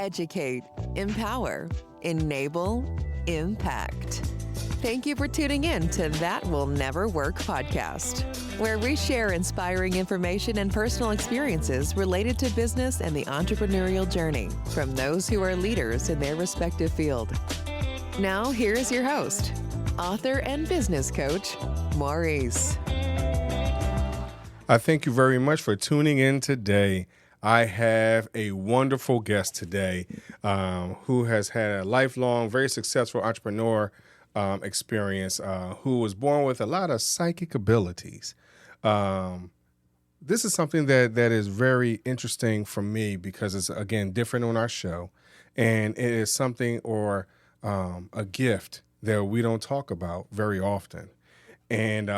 educate, empower, enable, impact. Thank you for tuning in to That Will Never Work podcast, where we share inspiring information and personal experiences related to business and the entrepreneurial journey from those who are leaders in their respective field. Now, here is your host, author and business coach, Maurice. I thank you very much for tuning in today. I have a wonderful guest today who has had a lifelong, very successful entrepreneur experience, who was born with a lot of psychic abilities. This is something that is very interesting for me because it's, again, different on our show. And it is something or a gift that we don't talk about very often. And,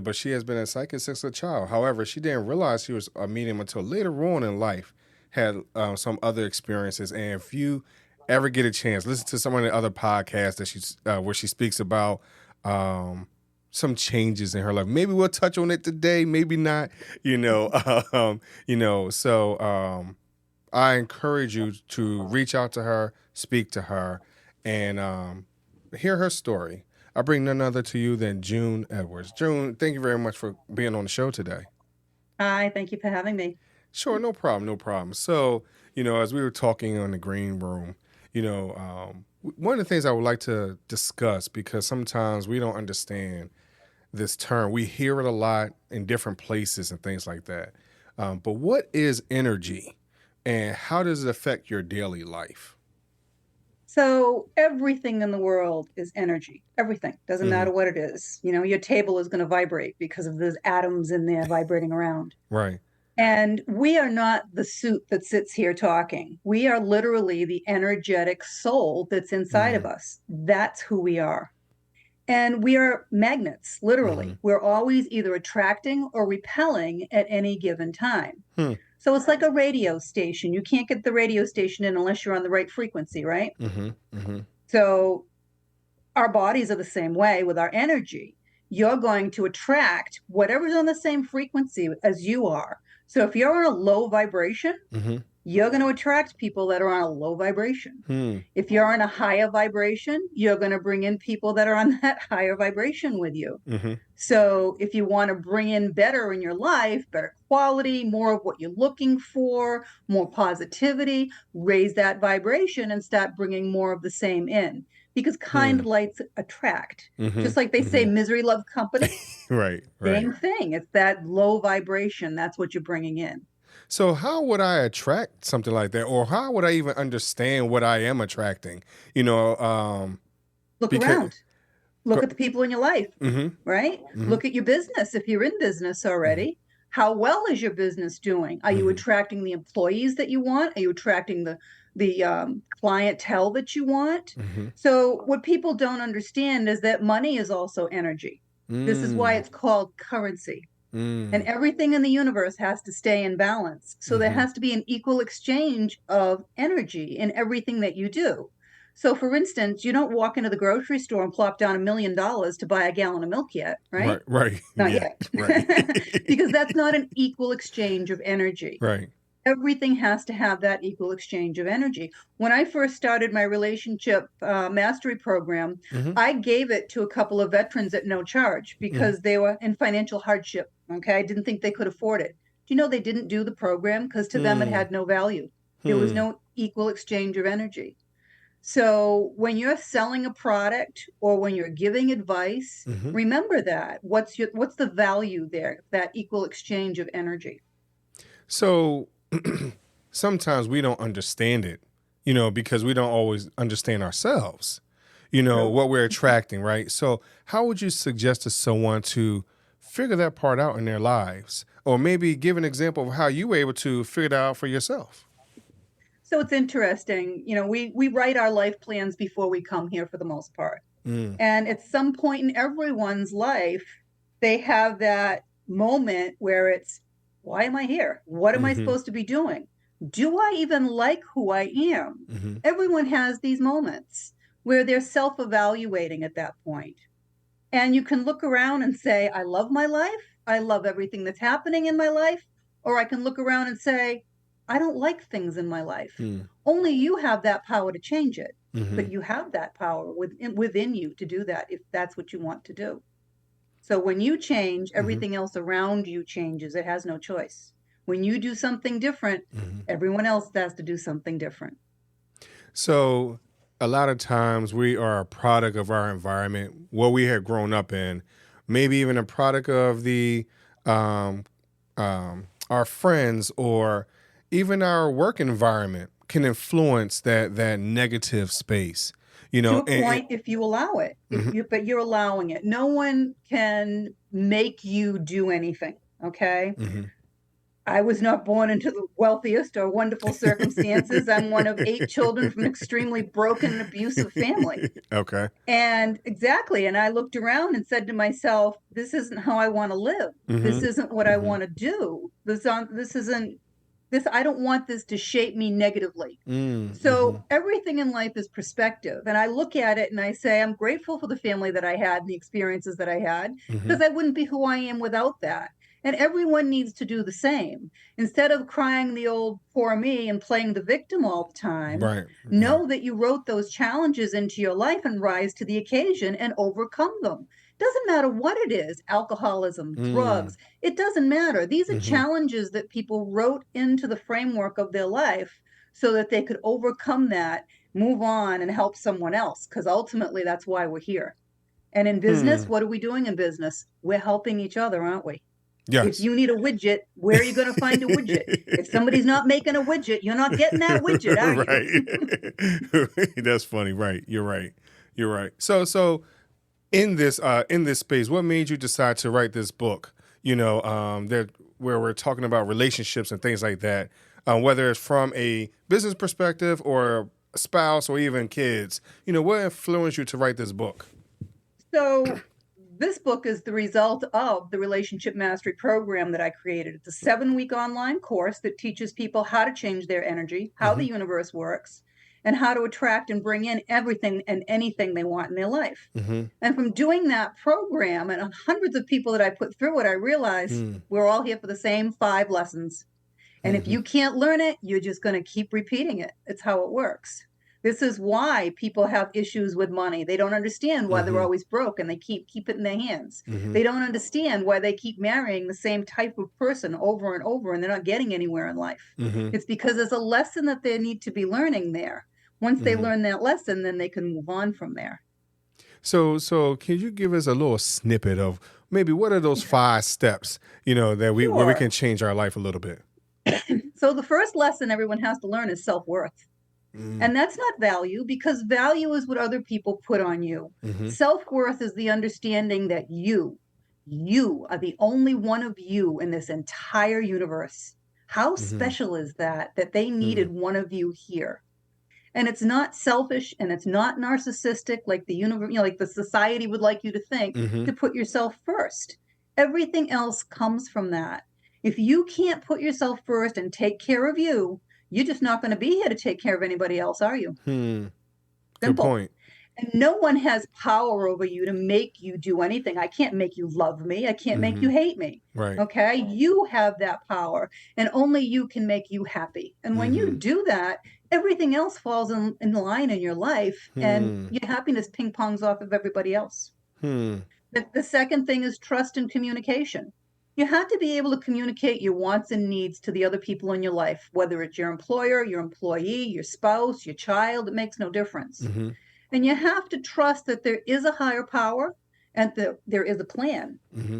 but she has been a psychic since a child. However, she didn't realize she was a medium until later on in life, had some other experiences. And if you ever get a chance, listen to some of the other podcasts that she's where she speaks about some changes in her life. Maybe we'll touch on it today, maybe not. So I encourage you to reach out to her, speak to her, and hear her story. I bring none other to you than June Edwards. June, thank you very much for being on the show today. Hi, thank you for having me. Sure, no problem. So, as we were talking in the green room, one of the things I would like to discuss, because sometimes we don't understand this term. We hear it a lot in different places and things like that. But what is energy and how does it affect your daily life? So everything in the world is energy. Everything. Doesn't matter what it is. Your table is going to vibrate because of those atoms in there vibrating around. Right. And we are not the suit that sits here talking. We are literally the energetic soul that's inside of us. That's who we are. And we are magnets, literally. We're always either attracting or repelling at any given time. So it's like a radio station. You can't get the radio station in unless you're on the right frequency, right? So our bodies are the same way with our energy. You're going to attract whatever's on the same frequency as you are. So if you're on a low vibration, you're going to attract people that are on a low vibration. If you're on a higher vibration, you're going to bring in people that are on that higher vibration with you. So if you want to bring in better in your life, better quality, more of what you're looking for, more positivity, raise that vibration and start bringing more of the same in. Because kind lights attract. Just like they say, misery loves company. Right. Same thing. It's that low vibration. That's what you're bringing in. So how would I attract something like that? Or how would I even understand what I am attracting? Look around. Look at the people in your life, right? Look at your business. If you're in business already, how well is your business doing? Are you attracting the employees that you want? Are you attracting the clientele that you want? So what people don't understand is that money is also energy. This is why it's called currency. And everything in the universe has to stay in balance. So there has to be an equal exchange of energy in everything that you do. So for instance, you don't walk into the grocery store and plop down $1 million to buy a gallon of milk yet, right? Right. Not yet. Right. Because that's not an equal exchange of energy. Right. Everything has to have that equal exchange of energy. When I first started my relationship mastery program, I gave it to a couple of veterans at no charge because they were in financial hardship. Okay. I didn't think they could afford it. Do you know they didn't do the program because to them it had no value? There was no equal exchange of energy. So when you're selling a product or when you're giving advice, remember that. What's the value there? That equal exchange of energy. So sometimes we don't understand it, because we don't always understand ourselves, what we're attracting, right? So how would you suggest to someone to figure that part out in their lives? Or maybe give an example of how you were able to figure it out for yourself. So it's interesting. We write our life plans before we come here for the most part. And at some point in everyone's life, they have that moment where it's, why am I here? What am I supposed to be doing? Do I even like who I am? Everyone has these moments where they're self-evaluating at that point. And you can look around and say, I love my life. I love everything that's happening in my life. Or I can look around and say, I don't like things in my life. Hmm. Only you have that power to change it. Mm-hmm. But you have that power within you to do that if that's what you want to do. So when you change, everything else around you changes. It has no choice. When you do something different, everyone else has to do something different. So a lot of times we are a product of our environment, what we had grown up in, maybe even a product of the our friends or even our work environment can influence that negative space. You To know, a point, if you allow it, but you're allowing it. No one can make you do anything. Okay. I was not born into the wealthiest or wonderful circumstances. I'm one of 8 children from an extremely broken and abusive family. Okay. And exactly. And I looked around and said to myself, this isn't how I want to live. This isn't what I want to do. I don't want this to shape me negatively. So everything in life is perspective. And I look at it and I say, I'm grateful for the family that I had and the experiences that I had, because I wouldn't be who I am without that. And everyone needs to do the same. Instead of crying the old poor me and playing the victim all the time, Right. know that you wrote those challenges into your life and rise to the occasion and overcome them. Doesn't matter what it is, alcoholism, drugs, it doesn't matter. These are challenges that people wrote into the framework of their life so that they could overcome that, move on, and help someone else, because ultimately that's why we're here. And in business, what are we doing in business? We're helping each other, aren't we? Yes. If you need a widget, where are you going to find a widget? If somebody's not making a widget, you're not getting that widget, are you? Right. That's funny. Right. You're right. You're right. So in this space, what made you decide to write this book? You know, where we're talking about relationships and things like that, whether it's from a business perspective or a spouse or even kids. You know, what influenced you to write this book? So this book is the result of the Relationship Mastery program that I created. It's a 7-week online course that teaches people how to change their energy, how the universe works, and how to attract and bring in everything and anything they want in their life. And from doing that program and hundreds of people that I put through it, I realized we're all here for the same 5 lessons. And if you can't learn it, you're just going to keep repeating it. It's how it works. This is why people have issues with money. They don't understand why they're always broke and they keep it in their hands. They don't understand why they keep marrying the same type of person over and over and they're not getting anywhere in life. It's because there's a lesson that they need to be learning there. Once they learn that lesson, then they can move on from there. So can you give us a little snippet of maybe what are those 5 steps, you know, that where we can change our life a little bit? So the first lesson everyone has to learn is self-worth. And that's not value, because value is what other people put on you. Self-worth is the understanding that you are the only one of you in this entire universe. How special is that they needed one of you here? And it's not selfish and it's not narcissistic like the universe, like the society would like you to think, to put yourself first. Everything else comes from that. If you can't put yourself first and take care of you, you're just not going to be here to take care of anybody else, are you? Good Simple. point. And no one has power over you to make you do anything. I can't make you love me. I can't make you hate me. Right. Okay? You have that power, and only you can make you happy. And when you do that, everything else falls in line in your life, and your happiness ping-pongs off of everybody else. The second thing is trust and communication. You have to be able to communicate your wants and needs to the other people in your life, whether it's your employer, your employee, your spouse, your child, it makes no difference. And you have to trust that there is a higher power and that there is a plan.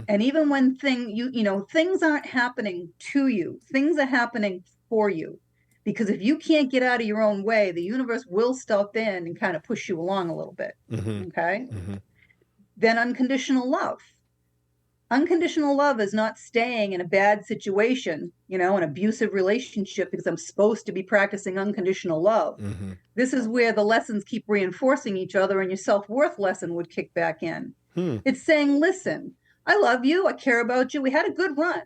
And even when things aren't happening to you, things are happening for you. Because if you can't get out of your own way, the universe will step in and kind of push you along a little bit. Okay? Then unconditional love. Unconditional love is not staying in a bad situation, an abusive relationship because I'm supposed to be practicing unconditional love. This is where the lessons keep reinforcing each other and your self-worth lesson would kick back in. It's saying, listen, I love you. I care about you. We had a good run.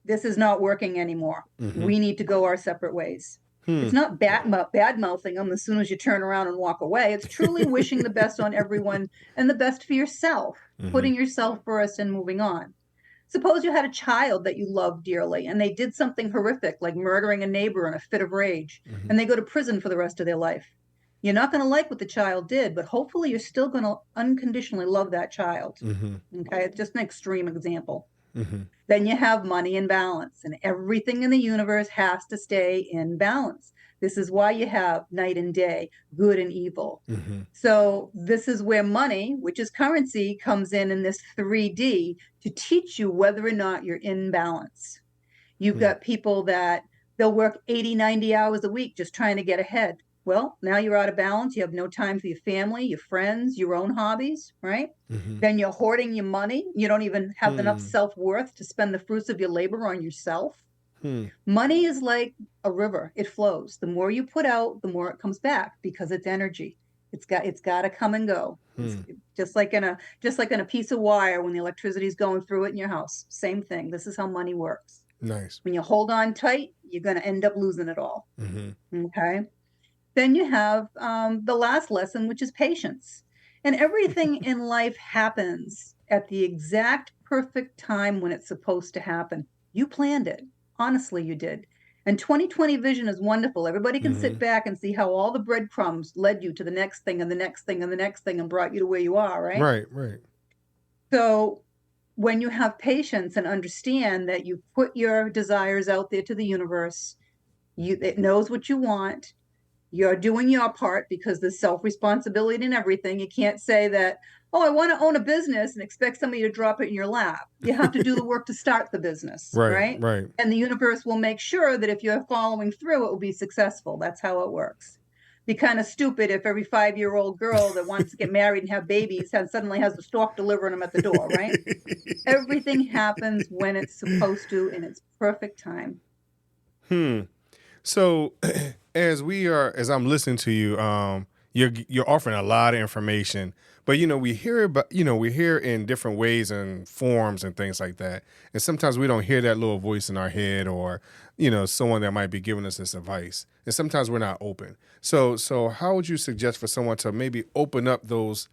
This is not working anymore. We need to go our separate ways. It's not bad-mouthing them as soon as you turn around and walk away. It's truly wishing the best on everyone and the best for yourself, putting yourself first and moving on. Suppose you had a child that you loved dearly and they did something horrific, like murdering a neighbor in a fit of rage, and they go to prison for the rest of their life. You're not going to like what the child did, but hopefully you're still going to unconditionally love that child. Okay, it's just an extreme example. Then you have money in balance, and everything in the universe has to stay in balance. This is why you have night and day, good and evil. So this is where money, which is currency, comes in this 3D to teach you whether or not you're in balance. You've got people that they'll work 80, 90 hours a week just trying to get ahead. Well, now you're out of balance. You have no time for your family, your friends, your own hobbies, right? Then you're hoarding your money. You don't even have enough self-worth to spend the fruits of your labor on yourself. Money is like a river. It flows. The more you put out, the more it comes back because it's energy. It's got to come and go. It's just like in a piece of wire when the electricity is going through it in your house. Same thing. This is how money works. Nice. When you hold on tight, you're going to end up losing it all. Okay. Then you have the last lesson, which is patience. And everything in life happens at the exact perfect time when it's supposed to happen. You planned it. Honestly, you did. And 2020 vision is wonderful. Everybody can sit back and see how all the breadcrumbs led you to the next thing and the next thing and the next thing and brought you to where you are, right? Right. So when you have patience and understand that you put your desires out there to the universe, it knows what you want. You're doing your part because there's self-responsibility in everything. You can't say that, oh, I want to own a business and expect somebody to drop it in your lap. You have to do the work to start the business, right? And the universe will make sure that if you're following through, it will be successful. That's how it works. Be kind of stupid if every 5-year-old girl that wants to get married and have babies suddenly has the stork delivering them at the door, right? Everything happens when it's supposed to in its perfect time. So as I'm listening to you, you're offering a lot of information, but we hear in different ways and forms and things like that. And sometimes we don't hear that little voice in our head or, someone that might be giving us this advice. And sometimes we're not open. So how would you suggest for someone to maybe open up those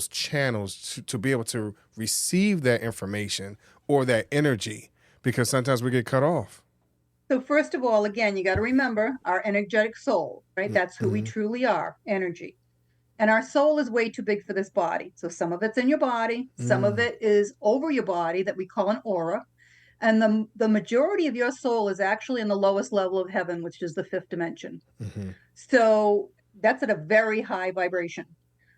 channels to be able to receive that information or that energy? Because sometimes we get cut off. So first of all, again, you got to remember our energetic soul, right? That's who we truly are, energy. And our soul is way too big for this body. So some of it's in your body, some of it is over your body that we call an aura. And the majority of your soul is actually in the lowest level of heaven, which is the 5th dimension. So that's at a very high vibration.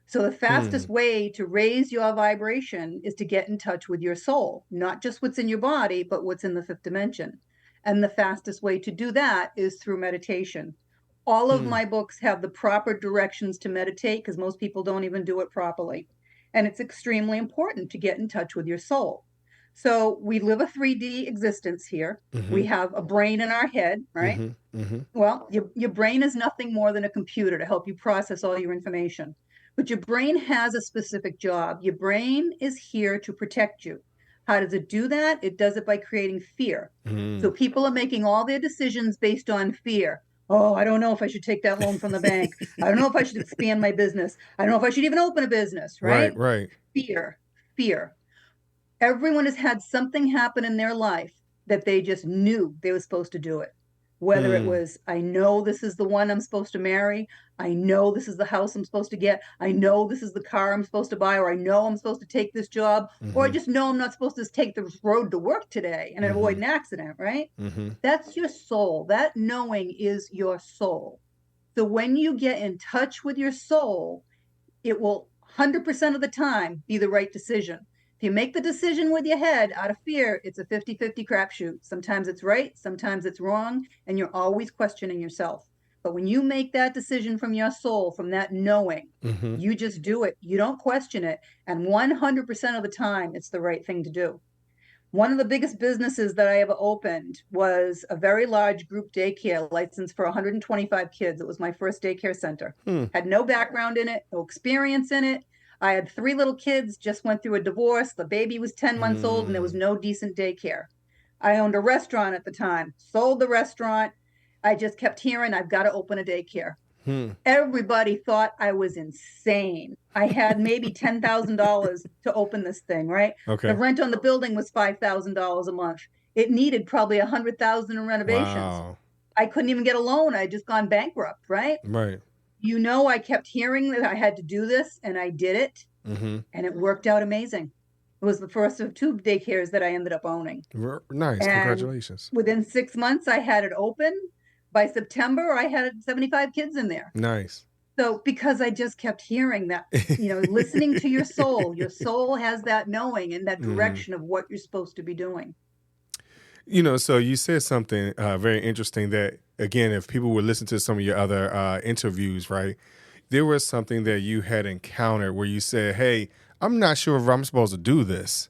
So the fastest way to raise your vibration is to get in touch with your soul, not just what's in your body, but what's in the 5th dimension. And the fastest way to do that is through meditation. All of my books have the proper directions to meditate because most people don't even do it properly. And it's extremely important to get in touch with your soul. So we live a 3D existence here. We have a brain in our head, right? Well, your brain is nothing more than a computer to help you process all your information. But your brain has a specific job. Your brain is here to protect you. How does it do that? It does it by creating fear. So people are making all their decisions based on fear. Oh, I don't know if I should take that loan from the bank. I don't know if I should expand my business. I don't know if I should even open a business, right? Right. Fear. Everyone has had something happen in their life that they just knew they were supposed to do it. Whether it was, I know this is the one I'm supposed to marry. I know this is the house I'm supposed to get. I know this is the car I'm supposed to buy, or I know I'm supposed to take this job, or I just know I'm not supposed to take the road to work today and avoid an accident, right? That's your soul. That knowing is your soul. So when you get in touch with your soul, it will 100% of the time be the right decision. If you make the decision with your head out of fear, it's a 50-50 crapshoot. Sometimes it's right, sometimes it's wrong, and you're always questioning yourself. But when you make that decision from your soul, from that knowing, you just do it. You don't question it. And 100% of the time, it's the right thing to do. One of the biggest businesses that I ever opened was a very large group daycare licensed for 125 kids. It was my first daycare center. Had no background in it, no experience in it. I had 3 little kids, just went through a divorce. The baby was 10 months old and there was no decent daycare. I owned a restaurant at the time, sold the restaurant. I just kept hearing, I've got to open a daycare. Everybody thought I was insane. I had maybe $10,000 to open this thing, right? Okay. The rent on the building was $5,000 a month. It needed probably $100,000 in renovations. Wow. I couldn't even get a loan. I had just gone bankrupt, right? Right. I kept hearing that I had to do this, and I did it, and it worked out amazing. It was the first of 2 daycares that I ended up owning. Nice. And Congratulations. within 6 months, I had it open. By September, I had 75 kids in there. Nice. So because I just kept hearing that, listening to your soul has that knowing and that direction of what you're supposed to be doing. So you said something very interesting that, again, if people would listen to some of your other interviews, right, there was something that you had encountered where you said, hey, I'm not sure if I'm supposed to do this.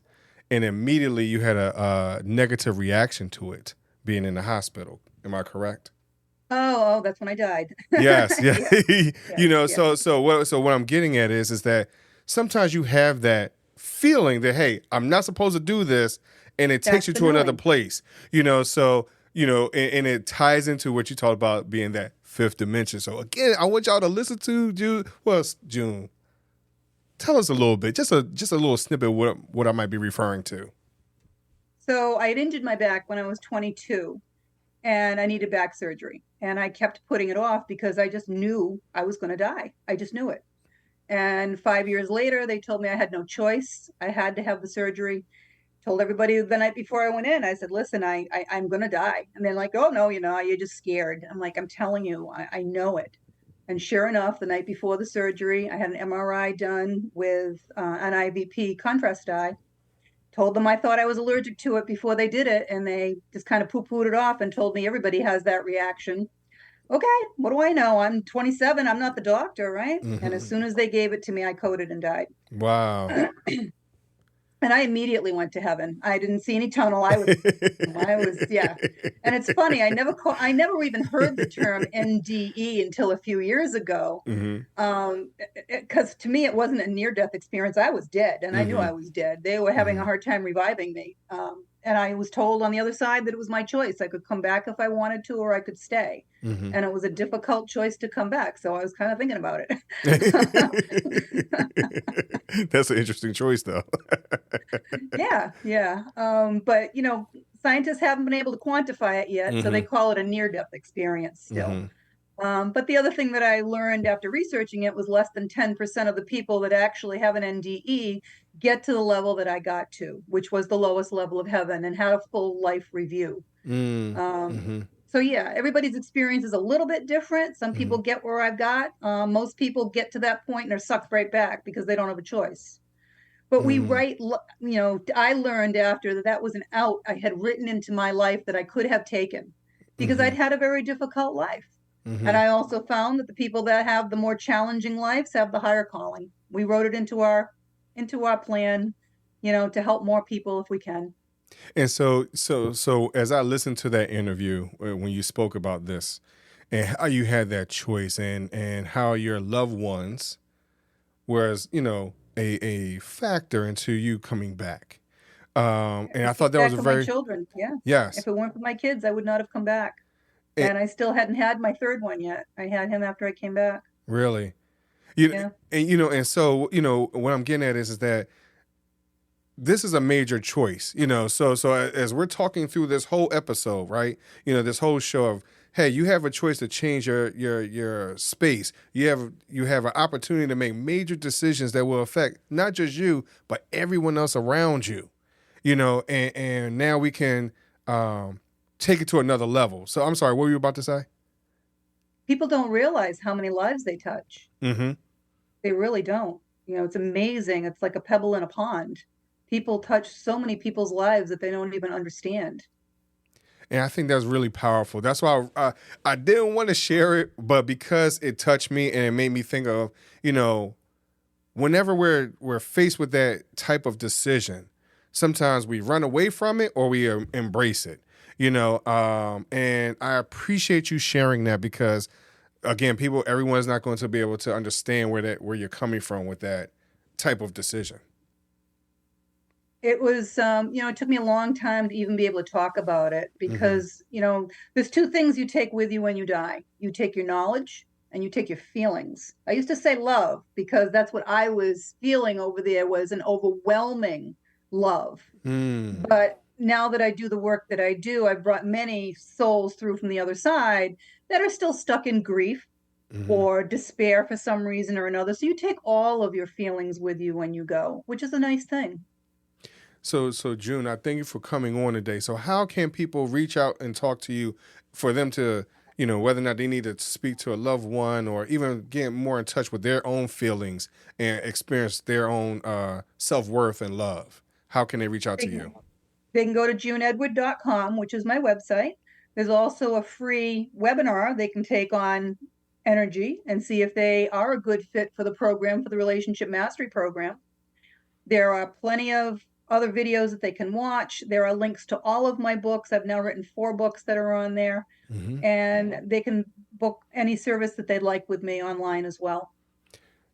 And immediately you had a negative reaction to it being in the hospital. Am I correct? Oh, that's when I died. Yes. Yeah. Yeah. So what I'm getting at is that sometimes you have that feeling that, hey, I'm not supposed to do this. And it takes you to another place, and it ties into what you talked about being that fifth dimension. So again, I want y'all to listen to June. Tell us a little bit, just a little snippet of what I might be referring to. So I had injured my back when I was 22 and I needed back surgery. And I kept putting it off because I just knew I was going to die. I just knew it. And 5 years later, they told me I had no choice. I had to have the surgery. Told everybody the night before I went in, I said, listen, I'm going to die. And they're like, oh, no, you're just scared. I'm like, I'm telling you, I know it. And sure enough, the night before the surgery, I had an MRI done with an IVP contrast dye. Told them I thought I was allergic to it before they did it. And they just kind of poo-pooed it off and told me everybody has that reaction. Okay, what do I know? I'm 27. I'm not the doctor, right? And as soon as they gave it to me, I coded and died. Wow. And I immediately went to heaven. I didn't see any tunnel. I was, yeah. And it's funny. I never even heard the term NDE until a few years ago. Because to me, it wasn't a near-death experience. I was dead, and I knew I was dead. They were having a hard time reviving me. And I was told on the other side that it was my choice. I could come back if I wanted to, or I could stay. And it was a difficult choice to come back. So I was kind of thinking about it. That's an interesting choice, though. Yeah. But, scientists haven't been able to quantify it yet. So they call it a near-death experience still. But the other thing that I learned after researching it was less than 10% of the people that actually have an NDE get to the level that I got to, which was the lowest level of heaven, and had a full life review. So yeah, everybody's experience is a little bit different. Some people get where I've got. Most people get to that point and are sucked right back because they don't have a choice. But I learned after that was an out I had written into my life that I could have taken because I'd had a very difficult life. And I also found that the people that have the more challenging lives have the higher calling. We wrote it into our plan, to help more people if we can. And so as I listened to that interview when you spoke about this and how you had that choice and how your loved ones was, a factor into you coming back. And I thought that was a very my children. Yeah. Yes. If it weren't for my kids, I would not have come back. And I still hadn't had my third one yet. I had him after I came back. Really? Yeah. And so what I'm getting at is that this is a major choice, so as we're talking through this whole episode, right, this whole show of, hey, you have a choice to change your space. You have an opportunity to make major decisions that will affect not just you, but everyone else around you, and now we can take it to another level. So I'm sorry, what were you about to say? People don't realize how many lives they touch. They really don't. It's amazing. It's like a pebble in a pond. People touch so many people's lives that they don't even understand. And I think that's really powerful. That's why I didn't want to share it, but because it touched me and it made me think of, whenever we're faced with that type of decision, sometimes we run away from it or we embrace it, and I appreciate you sharing that because, again, everyone's not going to be able to understand where you're coming from with that type of decision. It was, it took me a long time to even be able to talk about it because, there's two things you take with you when you die. You take your knowledge and you take your feelings. I used to say love because that's what I was feeling over there, was an overwhelming love. But now that I do the work that I do, I've brought many souls through from the other side that are still stuck in grief or despair for some reason or another. So you take all of your feelings with you when you go, which is a nice thing. So June, I thank you for coming on today. So how can people reach out and talk to you for them to, whether or not they need to speak to a loved one or even get more in touch with their own feelings and experience their own self-worth and love? How can they reach out to you? They can go to juneedward.com, which is my website. There's also a free webinar they can take on energy and see if they are a good fit for the program, for the Relationship Mastery Program. There are plenty of other videos that they can watch. There are links to all of my books. I've now written 4 books that are on there. And they can book any service that they'd like with me online as well.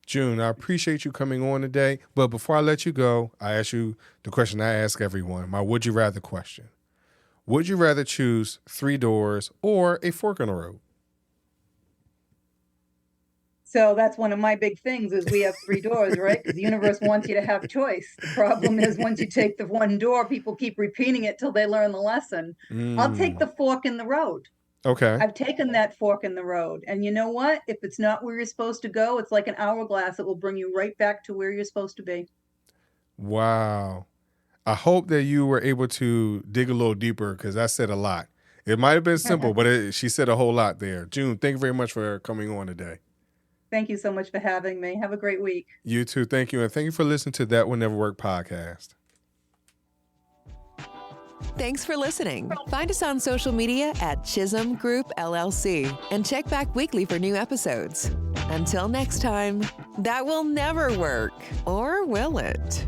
June, I appreciate you coming on today. But before I let you go, I ask you the question I ask everyone, my would you rather question. Would you rather choose 3 doors or a fork in the road? So that's one of my big things is we have 3 doors, right? Because the universe wants you to have choice. The problem is once you take the one door, people keep repeating it till they learn the lesson. I'll take the fork in the road. Okay. I've taken that fork in the road. And you know what? If it's not where you're supposed to go, it's like an hourglass. It will bring you right back to where you're supposed to be. Wow. I hope that you were able to dig a little deeper because I said a lot. It might have been simple, but she said a whole lot there. June, thank you very much for coming on today. Thank you so much for having me. Have a great week. You too. Thank you. And thank you for listening to That Will Never Work podcast. Thanks for listening. Find us on social media at Chisholm Group LLC and check back weekly for new episodes. Until next time, that will never work, or will it?